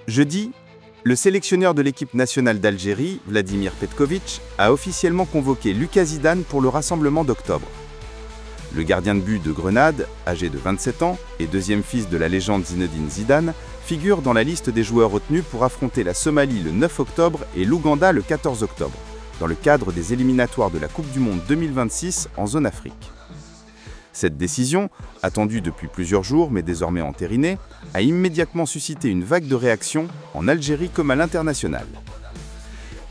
Jeudi, le sélectionneur de l'équipe nationale d'Algérie, Vladimir Petković, a officiellement convoqué Lucas Zidane pour le rassemblement d'octobre. Le gardien de but de Grenade, âgé de 27 ans et deuxième fils de la légende Zinedine Zidane, figure dans la liste des joueurs retenus pour affronter la Somalie le 9 octobre et l'Ouganda le 14 octobre, dans le cadre des éliminatoires de la Coupe du Monde 2026 en zone Afrique. Cette décision, attendue depuis plusieurs jours mais désormais entérinée, a immédiatement suscité une vague de réactions en Algérie comme à l'international.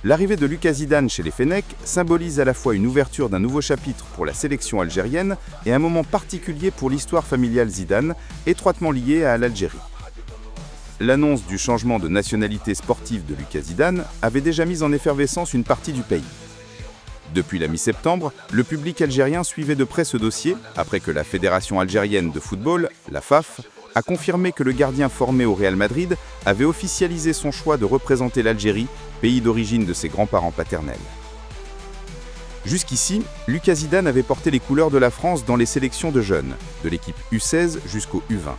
L'arrivée de Lucas Zidane chez les Fennecs symbolise à la fois une ouverture d'un nouveau chapitre pour la sélection algérienne et un moment particulier pour l'histoire familiale Zidane, étroitement liée à l'Algérie. L'annonce du changement de nationalité sportive de Lucas Zidane avait déjà mis en effervescence une partie du pays. Depuis la mi-septembre, le public algérien suivait de près ce dossier après que la Fédération algérienne de football, la FAF, a confirmé que le gardien formé au Real Madrid avait officialisé son choix de représenter l'Algérie, pays d'origine de ses grands-parents paternels. Jusqu'ici, Lucas Zidane avait porté les couleurs de la France dans les sélections de jeunes, de l'équipe U16 jusqu'au U20.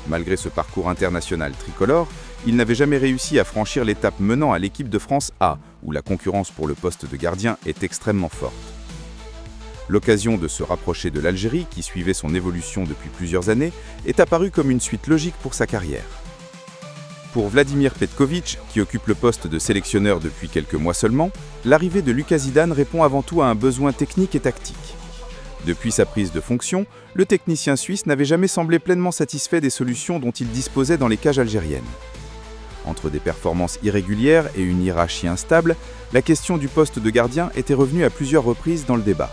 Malgré ce parcours international tricolore, il n'avait jamais réussi à franchir l'étape menant à l'équipe de France A, où la concurrence pour le poste de gardien est extrêmement forte. L'occasion de se rapprocher de l'Algérie, qui suivait son évolution depuis plusieurs années, est apparue comme une suite logique pour sa carrière. Pour Vladimir Petković, qui occupe le poste de sélectionneur depuis quelques mois seulement, l'arrivée de Lucas Zidane répond avant tout à un besoin technique et tactique. Depuis sa prise de fonction, le technicien suisse n'avait jamais semblé pleinement satisfait des solutions dont il disposait dans les cages algériennes. Entre des performances irrégulières et une hiérarchie instable, la question du poste de gardien était revenue à plusieurs reprises dans le débat.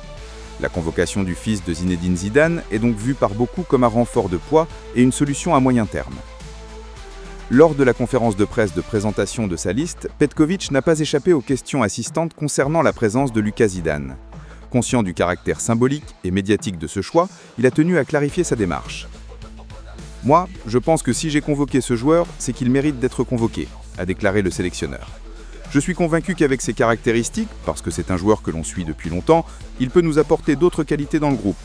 La convocation du fils de Zinedine Zidane est donc vue par beaucoup comme un renfort de poids et une solution à moyen terme. Lors de la conférence de presse de présentation de sa liste, Petković n'a pas échappé aux questions assistantes concernant la présence de Lucas Zidane. Conscient du caractère symbolique et médiatique de ce choix, il a tenu à clarifier sa démarche. « Moi, je pense que si j'ai convoqué ce joueur, c'est qu'il mérite d'être convoqué », a déclaré le sélectionneur. « Je suis convaincu qu'avec ses caractéristiques, parce que c'est un joueur que l'on suit depuis longtemps, il peut nous apporter d'autres qualités dans le groupe.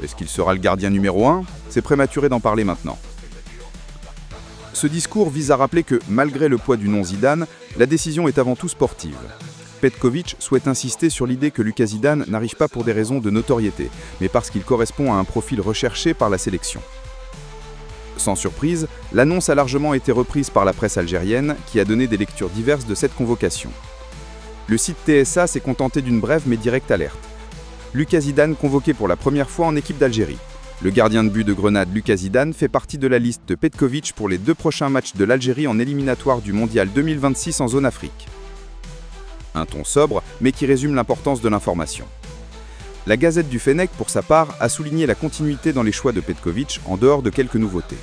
Est-ce qu'il sera le gardien numéro 1 ? C'est prématuré d'en parler maintenant. » Ce discours vise à rappeler que, malgré le poids du nom Zidane, la décision est avant tout sportive. Petković souhaite insister sur l'idée que Lucas Zidane n'arrive pas pour des raisons de notoriété, mais parce qu'il correspond à un profil recherché par la sélection. Sans surprise, l'annonce a largement été reprise par la presse algérienne, qui a donné des lectures diverses de cette convocation. Le site TSA s'est contenté d'une brève mais directe alerte. Lucas Zidane convoqué pour la première fois en équipe d'Algérie. Le gardien de but de Grenade Lucas Zidane fait partie de la liste de Petković pour les 2 prochains matchs de l'Algérie en éliminatoire du Mondial 2026 en zone Afrique. Un ton sobre, mais qui résume l'importance de l'information. La Gazette du Fennec, pour sa part, a souligné la continuité dans les choix de Petković en dehors de quelques nouveautés.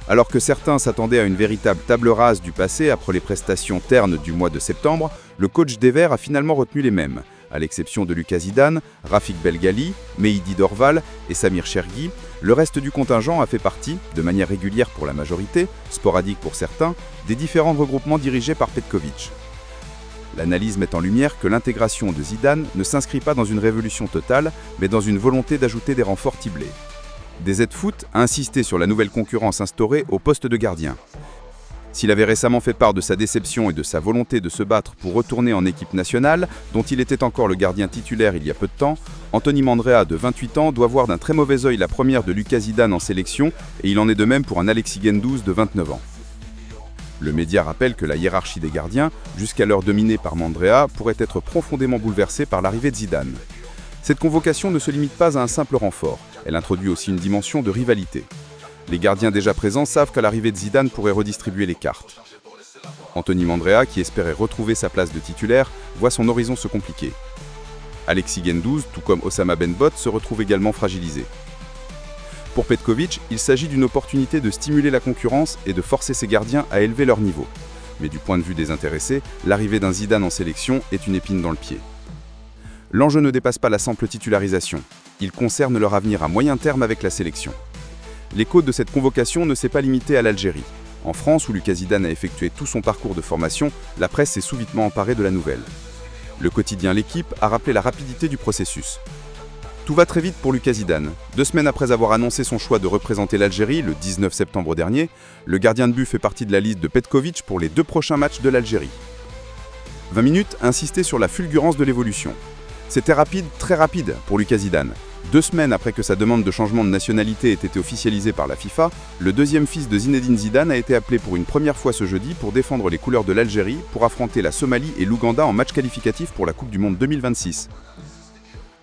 Alors que certains s'attendaient à une véritable table rase du passé après les prestations ternes du mois de septembre, le coach des Verts a finalement retenu les mêmes. À l'exception de Lucas Zidane, Rafik Belghali, Mehdi Dorval et Samir Chergui, le reste du contingent a fait partie, de manière régulière pour la majorité, sporadique pour certains, des différents regroupements dirigés par Petković. L'analyse met en lumière que l'intégration de Zidane ne s'inscrit pas dans une révolution totale, mais dans une volonté d'ajouter des renforts ciblés. DZ-Foot a insisté sur la nouvelle concurrence instaurée au poste de gardien. S'il avait récemment fait part de sa déception et de sa volonté de se battre pour retourner en équipe nationale, dont il était encore le gardien titulaire il y a peu de temps, Anthony Mandrea, de 28 ans, doit voir d'un très mauvais œil la première de Lucas Zidane en sélection, et il en est de même pour un Alexis Guendouzi de 29 ans. Le média rappelle que la hiérarchie des gardiens, jusqu'alors dominée par Mandrea, pourrait être profondément bouleversée par l'arrivée de Zidane. Cette convocation ne se limite pas à un simple renfort, elle introduit aussi une dimension de rivalité. Les gardiens déjà présents savent qu'à l'arrivée de Zidane pourrait redistribuer les cartes. Anthony Mandrea, qui espérait retrouver sa place de titulaire, voit son horizon se compliquer. Alexis Guendouzi, tout comme Osama Benbot, se retrouve également fragilisé. Pour Petković, il s'agit d'une opportunité de stimuler la concurrence et de forcer ses gardiens à élever leur niveau. Mais du point de vue des intéressés, l'arrivée d'un Zidane en sélection est une épine dans le pied. L'enjeu ne dépasse pas la simple titularisation. Il concerne leur avenir à moyen terme avec la sélection. L'écho de cette convocation ne s'est pas limité à l'Algérie. En France, où Lucas Zidane a effectué tout son parcours de formation, la presse s'est subitement emparée de la nouvelle. Le quotidien L'Équipe a rappelé la rapidité du processus. Tout va très vite pour Lucas Zidane. 2 semaines après avoir annoncé son choix de représenter l'Algérie le 19 septembre dernier, le gardien de but fait partie de la liste de Petkovic pour les 2 prochains matchs de l'Algérie. 20 minutes insistaient sur la fulgurance de l'évolution. C'était rapide, très rapide pour Lucas Zidane. 2 semaines après que sa demande de changement de nationalité ait été officialisée par la FIFA, le deuxième fils de Zinedine Zidane a été appelé pour une première fois ce jeudi pour défendre les couleurs de l'Algérie pour affronter la Somalie et l'Ouganda en match qualificatif pour la Coupe du Monde 2026.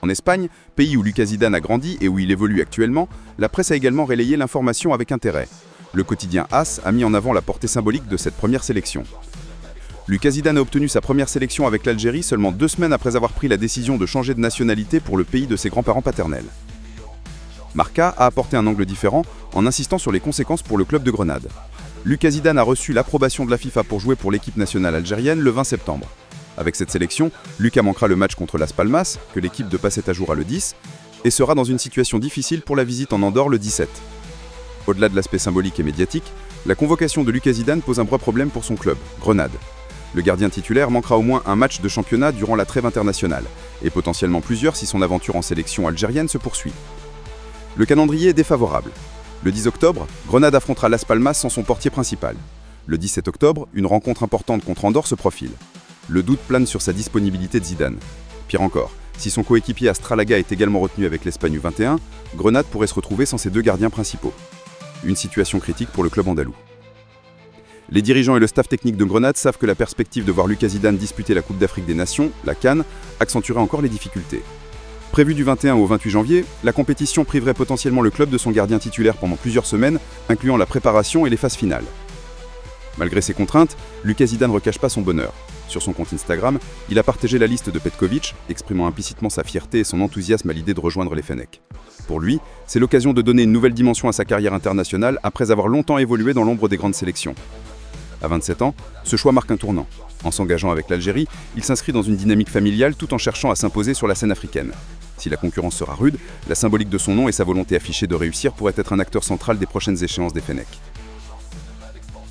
En Espagne, pays où Lucas Zidane a grandi et où il évolue actuellement, la presse a également relayé l'information avec intérêt. Le quotidien AS a mis en avant la portée symbolique de cette première sélection. Lucas Zidane a obtenu sa première sélection avec l'Algérie seulement 2 semaines après avoir pris la décision de changer de nationalité pour le pays de ses grands-parents paternels. Marca a apporté un angle différent en insistant sur les conséquences pour le club de Grenade. Lucas Zidane a reçu l'approbation de la FIFA pour jouer pour l'équipe nationale algérienne le 20 septembre. Avec cette sélection, Lucas manquera le match contre Las Palmas, que l'équipe de Paceta jouera le 10, et sera dans une situation difficile pour la visite en Andorre le 17. Au-delà de l'aspect symbolique et médiatique, la convocation de Lucas Zidane pose un vrai problème pour son club, Grenade. Le gardien titulaire manquera au moins un match de championnat durant la trêve internationale, et potentiellement plusieurs si son aventure en sélection algérienne se poursuit. Le calendrier est défavorable. Le 10 octobre, Grenade affrontera Las Palmas sans son portier principal. Le 17 octobre, une rencontre importante contre Andorre se profile. Le doute plane sur sa disponibilité de Zidane. Pire encore, si son coéquipier Astralaga est également retenu avec l'Espagne U21, Grenade pourrait se retrouver sans ses 2 gardiens principaux. Une situation critique pour le club andalou. Les dirigeants et le staff technique de Grenade savent que la perspective de voir Lucas Zidane disputer la Coupe d'Afrique des Nations, la CAN, accentuerait encore les difficultés. Prévue du 21 au 28 janvier, la compétition priverait potentiellement le club de son gardien titulaire pendant plusieurs semaines, incluant la préparation et les phases finales. Malgré ces contraintes, Lucas Zidane ne recache pas son bonheur. Sur son compte Instagram, il a partagé la liste de Petkovic, exprimant implicitement sa fierté et son enthousiasme à l'idée de rejoindre les Fennecs. Pour lui, c'est l'occasion de donner une nouvelle dimension à sa carrière internationale après avoir longtemps évolué dans l'ombre des grandes sélections. À 27 ans, ce choix marque un tournant. En s'engageant avec l'Algérie, il s'inscrit dans une dynamique familiale tout en cherchant à s'imposer sur la scène africaine. Si la concurrence sera rude, la symbolique de son nom et sa volonté affichée de réussir pourraient être un acteur central des prochaines échéances des Fennecs.